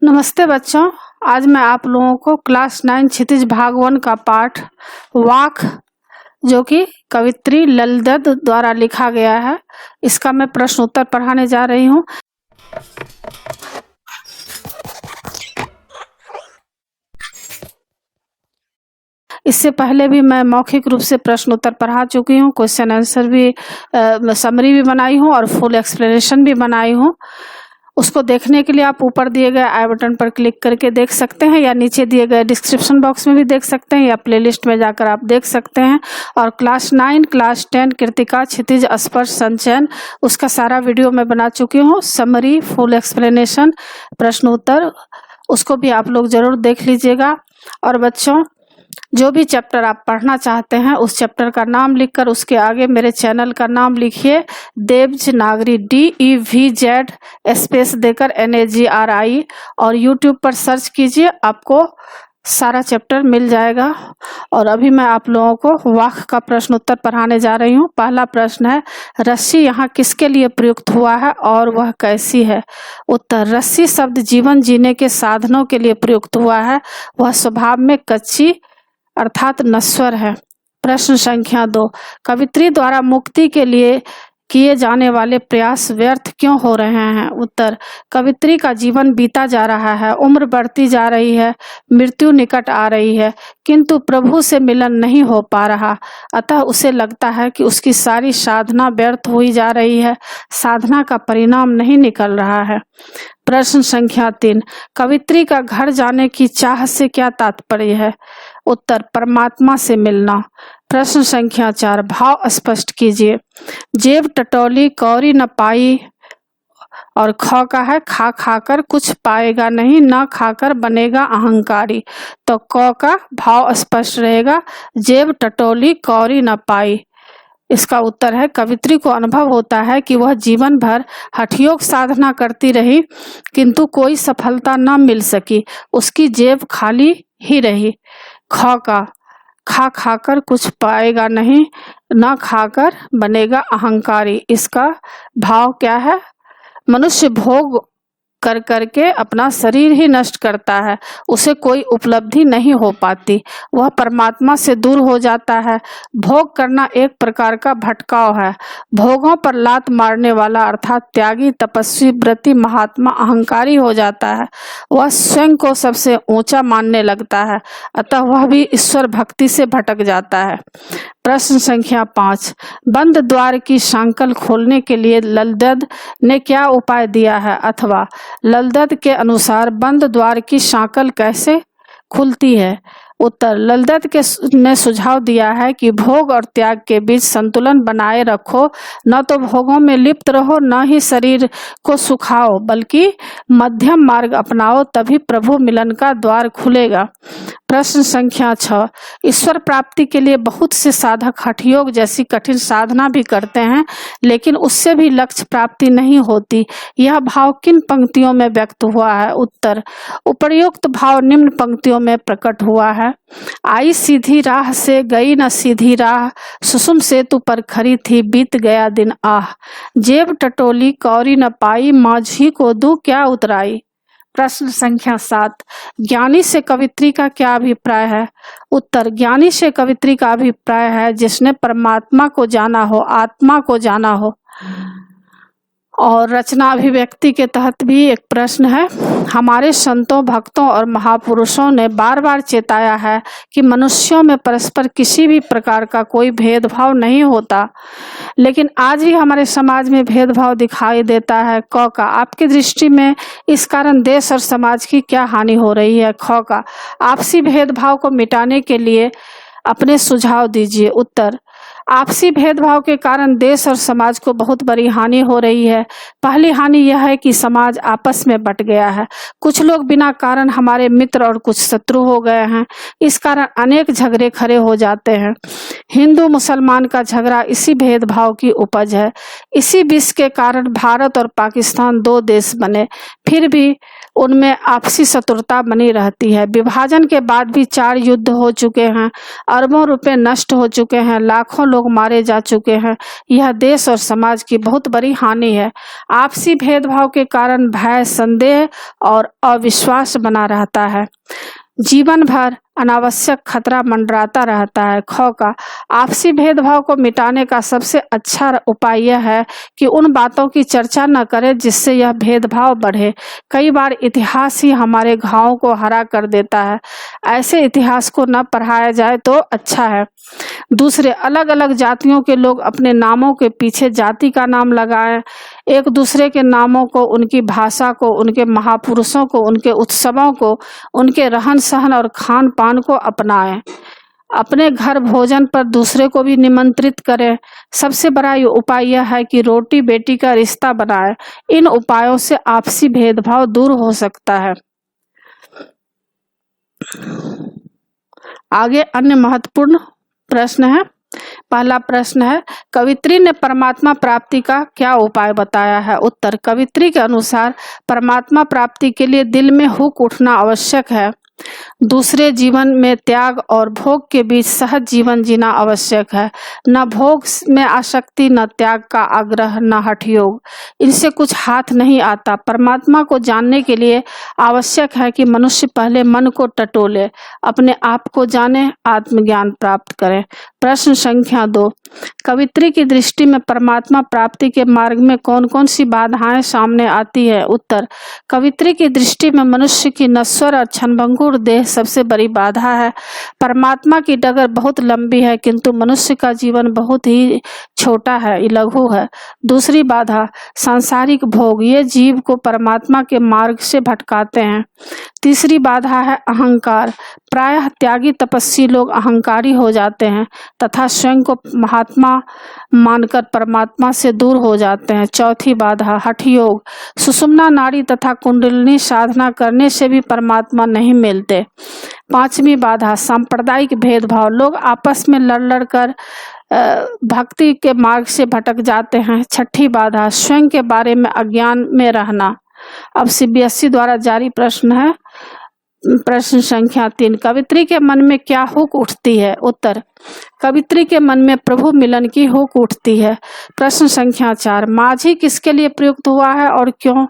नमस्ते बच्चों। आज मैं आप लोगों को क्लास 9 क्षितिज भाग 1 का पाठ वाक जो कि कवित्री ललदद द्वारा लिखा गया है, इसका मैं प्रश्न उत्तर पढ़ाने जा रही हूँ। इससे पहले भी मैं मौखिक रूप से प्रश्न उत्तर पढ़ा चुकी हूँ, क्वेश्चन आंसर भी समरी भी बनाई हूँ और फुल एक्सप्लेनेशन भी बनाई हूँ। उसको देखने के लिए आप ऊपर दिए गए आई बटन पर क्लिक करके देख सकते हैं या नीचे दिए गए डिस्क्रिप्शन बॉक्स में भी देख सकते हैं या प्लेलिस्ट में जाकर आप देख सकते हैं। और क्लास 9, क्लास 10 कृतिका क्षितिज स्पर्श संचयन उसका सारा वीडियो मैं बना चुकी हूँ, समरी, फुल एक्सप्लेनेशन, प्रश्न उत्तर, उसको भी आप लोग जरूर देख लीजिएगा। और बच्चों, जो भी चैप्टर आप पढ़ना चाहते हैं उस चैप्टर का नाम लिखकर उसके आगे मेरे चैनल का नाम लिखिए, देवनागरी DEVZ स्पेस देकर NAGRI, और यूट्यूब पर सर्च कीजिए, आपको सारा चैप्टर मिल जाएगा। और अभी मैं आप लोगों को वाक का प्रश्न उत्तर पढ़ाने जा रही हूँ। पहला प्रश्न है, रस्सी यहाँ किसके लिए प्रयुक्त हुआ है और वह कैसी है? उत्तर, रस्सी शब्द जीवन जीने के साधनों के लिए प्रयुक्त हुआ है, वह स्वभाव में कच्ची अर्थात नश्वर है। प्रश्न संख्या 2, कवित्री द्वारा मुक्ति के लिए किए जाने वाले प्रयास व्यर्थ क्यों हो रहे हैं? उत्तर, कवित्री का जीवन बीता जा रहा है, उम्र बढ़ती जा रही है, मृत्यु निकट आ रही है, किंतु प्रभु से मिलन नहीं हो पा रहा, अतः उसे लगता है कि उसकी सारी साधना व्यर्थ हुई जा रही है, साधना का परिणाम नहीं निकल रहा है। प्रश्न संख्या 3, कवित्री का घर जाने की चाह से क्या तात्पर्य है? उत्तर, परमात्मा से मिलना। प्रश्न संख्या 4, भाव स्पष्ट कीजिए। जेब टटोली कौड़ी न पाई, और ख का है खा खाकर कुछ पाएगा नहीं, न खाकर बनेगा अहंकारी। तो क का भाव स्पष्ट रहेगा, जेब टटोली कौड़ी न पाई। इसका उत्तर है, कवित्री को अनुभव होता है कि वह जीवन भर हठयोग साधना करती रही किंतु कोई सफलता न मिल सकी, उसकी जेब खाली ही रही। ख का खा खाकर कुछ पाएगा नहीं, न खाकर बनेगा अहंकारी। इसका भाव क्या है? मनुष्य भोग कर करके अपना शरीर ही नष्ट करता है, उसे कोई उपलब्धि नहीं हो पाती, वह परमात्मा से दूर हो जाता है। भोग करना एक प्रकार का भटकाव है। भोगों पर लात मारने वाला अर्थात त्यागी, तपस्वी, व्रती, महात्मा अहंकारी हो जाता है, वह स्वयं को सबसे ऊंचा मानने लगता है, अतः वह भी ईश्वर भक्ति से भटक जाता है। प्रश्न संख्या 5, बंद द्वार की सांकल खोलने के लिए ललदद ने क्या उपाय दिया है? अथवा ललदद के अनुसार बंद द्वार की सांकल कैसे खुलती है? उत्तर, ललदद ने सुझाव दिया है कि भोग और त्याग के बीच संतुलन बनाए रखो, न तो भोगों में लिप्त रहो न ही शरीर को सुखाओ, बल्कि मध्यम मार्ग अपनाओ, तभी प्रभु मिलन का द्वार खुलेगा। प्रश्न संख्या 6, ईश्वर प्राप्ति के लिए बहुत से साधक हठयोग जैसी कठिन साधना भी करते हैं, लेकिन उससे भी लक्ष्य प्राप्ति नहीं होती, यह भाव किन पंक्तियों में व्यक्त हुआ है? उत्तर, उपर्युक्त भाव निम्न पंक्तियों में प्रकट हुआ है। आई सीधी राह से गई न सीधी राह, सुसुम सेतु पर खड़ी थी बीत गया दिन आह, जेब टटोली कौड़ी न पाई, माझी को दूं क्या उतराई। प्रश्न संख्या 7, ज्ञानी से कवित्री का क्या अभिप्राय है? उत्तर, ज्ञानी से कवित्री का अभिप्राय है जिसने परमात्मा को जाना हो, आत्मा को जाना हो। और रचना अभिव्यक्ति के तहत भी एक प्रश्न है, हमारे संतों, भक्तों और महापुरुषों ने बार बार चेताया है कि मनुष्यों में परस्पर किसी भी प्रकार का कोई भेदभाव नहीं होता, लेकिन आज भी हमारे समाज में भेदभाव दिखाई देता है। क का आपकी दृष्टि में इस कारण देश और समाज की क्या हानि हो रही है? ख का आपसी भेदभाव को मिटाने के लिए अपने सुझाव दीजिए। उत्तर, आपसी भेदभाव के कारण देश और समाज को बहुत बड़ी हानि हो रही है। पहली हानि यह है कि समाज आपस में बट गया है, कुछ लोग बिना कारण हमारे मित्र और कुछ शत्रु हो गए हैं, इस कारण अनेक झगड़े खड़े हो जाते हैं। हिंदू मुसलमान का झगड़ा इसी भेदभाव की उपज है। इसी विष के कारण भारत और पाकिस्तान 2 देश बने, फिर भी उनमें आपसी शत्रुता बनी रहती है। विभाजन के बाद भी 4 युद्ध हो चुके हैं, अरबों रुपए नष्ट हो चुके हैं, लाखों लोग मारे जा चुके हैं। यह देश और समाज की बहुत बड़ी हानि है। आपसी भेदभाव के कारण भय, संदेह और अविश्वास बना रहता है। जीवन भर अनावश्यक खतरा मंडराता रहता है। ख का आपसी भेदभाव को मिटाने का सबसे अच्छा उपाय यह है कि उन बातों की चर्चा न करें जिससे यह भेदभाव बढ़े। कई बार इतिहास ही हमारे घावों को हरा कर देता है। ऐसे इतिहास को न पढ़ाया जाए तो अच्छा है। दूसरे, अलग अलग जातियों के लोग अपने नामों के पीछे जाति का नाम लगाएं। एक दूसरे के नामों को, उनकी भाषा को, उनके महापुरुषों को, उनके उत्सवों को, उनके रहन सहन और खान पान को अपनाएं। अपने घर भोजन पर दूसरे को भी निमंत्रित करें। सबसे बड़ा उपाय यह है कि रोटी बेटी का रिश्ता बनाएं। इन उपायों से आपसी भेदभाव दूर हो सकता है। आगे अन्य महत्वपूर्ण प्रश्न है। पहला प्रश्न है, कवित्री ने परमात्मा प्राप्ति का क्या उपाय बताया है? उत्तर, कवित्री के अनुसार परमात्मा प्राप्ति के लिए दिल में हुक उठना आवश्यक है। दूसरे, जीवन में त्याग और भोग के बीच सहज जीवन जीना आवश्यक है। न भोग में आसक्ति, न त्याग का आग्रह, न हठ योग, इनसे कुछ हाथ नहीं आता। परमात्मा को जानने के लिए आवश्यक है कि मनुष्य पहले मन को टटोले, अपने आप को जाने, आत्मज्ञान प्राप्त करे। प्रश्न संख्या 2, कवित्री की दृष्टि में परमात्मा प्राप्ति के मार्ग में कौन कौन सी बाधाएं सामने आती है? उत्तर, कवित्री की दृष्टि में मनुष्य की नश्वर और क्षणभंगुर देह सबसे बड़ी बाधा है। परमात्मा की डगर बहुत लंबी है किंतु मनुष्य का जीवन बहुत ही छोटा है, लघु है। दूसरी बाधा, सांसारिक भोग, ये जीव को परमात्मा के मार्ग से भटकाते हैं। तीसरी बाधा है अहंकार। प्रायः त्यागी तपस्वी लोग अहंकारी हो जाते हैं तथा स्वयं को महात्मा मानकर परमात्मा से दूर हो जाते हैं। चौथी बाधा, हठ योग। सुषुम्ना नाड़ी तथा कुंडलिनी साधना करने से भी परमात्मा नहीं मिलते। पांचवी बाधा, सांप्रदायिक भेदभाव। लोग आपस में लड़ कर भक्ति के मार्ग से भटक जाते हैं। छठी बाधा, स्वयं के बारे में अज्ञान में रहना। अब CBSE द्वारा जारी प्रश्न है। प्रश्न संख्या 3, कवित्री के मन में क्या हुक उठती है? उत्तर, कवित्री के मन में प्रभु मिलन की हुक उठती है। प्रश्न संख्या 4, माझी किसके लिए प्रयुक्त हुआ है और क्यों?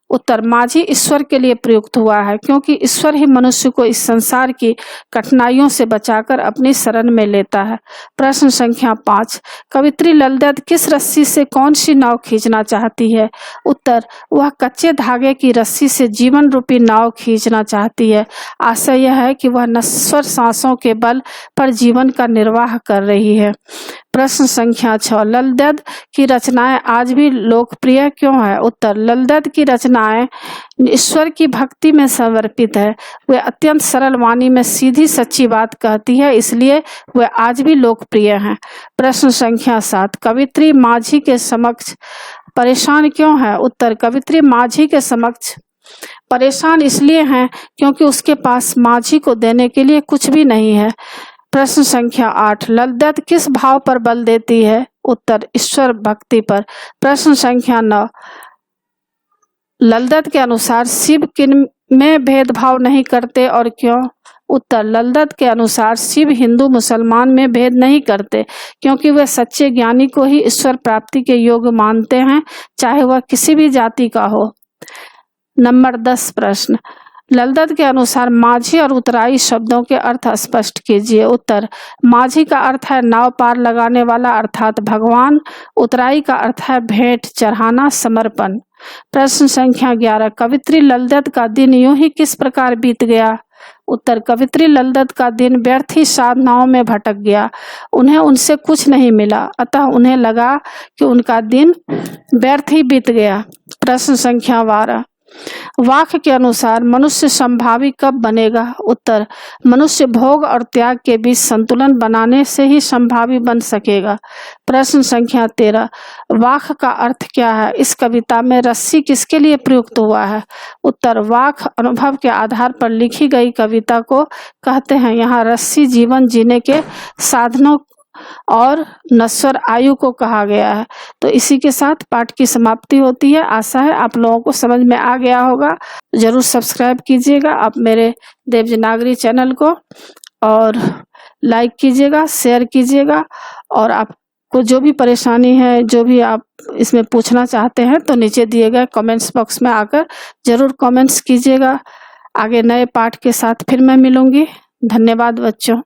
उत्तर, माझी ईश्वर के लिए प्रयुक्त हुआ है क्योंकि ईश्वर ही मनुष्य को इस संसार की कठिनाइयों से बचाकर अपनी शरण में लेता है। प्रश्न संख्या 5, कवित्री ललदत किस रस्सी से कौन सी नाव खींचना चाहती है? उत्तर, वह कच्चे धागे की रस्सी से जीवन रूपी नाव खींचना चाहती है। आशय यह है कि वह नश्वर सांसों के बल पर जीवन का निर्वाह कर रही है। प्रश्न संख्या 6, ललदत की रचनाएं आज भी लोकप्रिय क्यों है? उत्तर, ललदत की रचनाएं ईश्वर की भक्ति में समर्पित है। वे अत्यंत सरल वाणी में सीधी सच्ची बात कहती है, इसलिए वे आज भी लोकप्रिय हैं। प्रश्न संख्या 7, कवित्री माझी के समक्ष परेशान क्यों है? उत्तर, कवित्री माझी के समक्ष परेशान इसलिए हैं क्योंकि उसके पास माझी को देने के लिए कुछ भी नहीं है। प्रश्न संख्या 8, ललदत किस भाव पर बल देती है? उत्तर, ईश्वर भक्ति पर। प्रश्न संख्या 9, ललदत के अनुसार शिव किन में भेदभाव नहीं करते और क्यों? उत्तर, ललदत के अनुसार शिव हिंदू मुसलमान में भेद नहीं करते क्योंकि वे सच्चे ज्ञानी को ही ईश्वर प्राप्ति के योग्य मानते हैं, चाहे वह किसी भी जाति का हो। नंबर 10 प्रश्न, ललदत के अनुसार माझी और उतराई शब्दों के अर्थ स्पष्ट कीजिए। उत्तर, माझी का अर्थ है नाव पार लगाने वाला अर्थात भगवान। उतराई का अर्थ है भेंट चढ़ाना, समर्पण। प्रश्न संख्या 11, कवित्री ललदत का दिन यूं ही किस प्रकार बीत गया? उत्तर, कवित्री ललदत का दिन व्यर्थ ही साधनाओं में भटक गया। उन्हें उनसे कुछ नहीं मिला, अतः उन्हें लगा कि उनका दिन व्यर्थ ही बीत गया। प्रश्न संख्या 12, वाक्य के अनुसार मनुष्य संभावी कब बनेगा? उत्तर, मनुष्य भोग और त्याग के बीच संतुलन बनाने से ही संभावी बन सकेगा। प्रश्न संख्या 13, वाक्य का अर्थ क्या है? इस कविता में रस्सी किसके लिए प्रयुक्त हुआ है? उत्तर, वाक्य अनुभव के आधार पर लिखी गई कविता को कहते हैं। यहाँ रस्सी जीवन जीने के साधनों और नश्वर आयु को कहा गया है। तो इसी के साथ पाठ की समाप्ति होती है। आशा है आप लोगों को समझ में आ गया होगा। जरूर सब्सक्राइब कीजिएगा आप मेरे देवनागरी चैनल को, और लाइक कीजिएगा, शेयर कीजिएगा, और आपको जो भी परेशानी है, जो भी आप इसमें पूछना चाहते हैं, तो नीचे दिए गए कमेंट्स बॉक्स में आकर जरूर कमेंट्स कीजिएगा। आगे नए पाठ के साथ फिर मैं मिलूंगी। धन्यवाद बच्चों।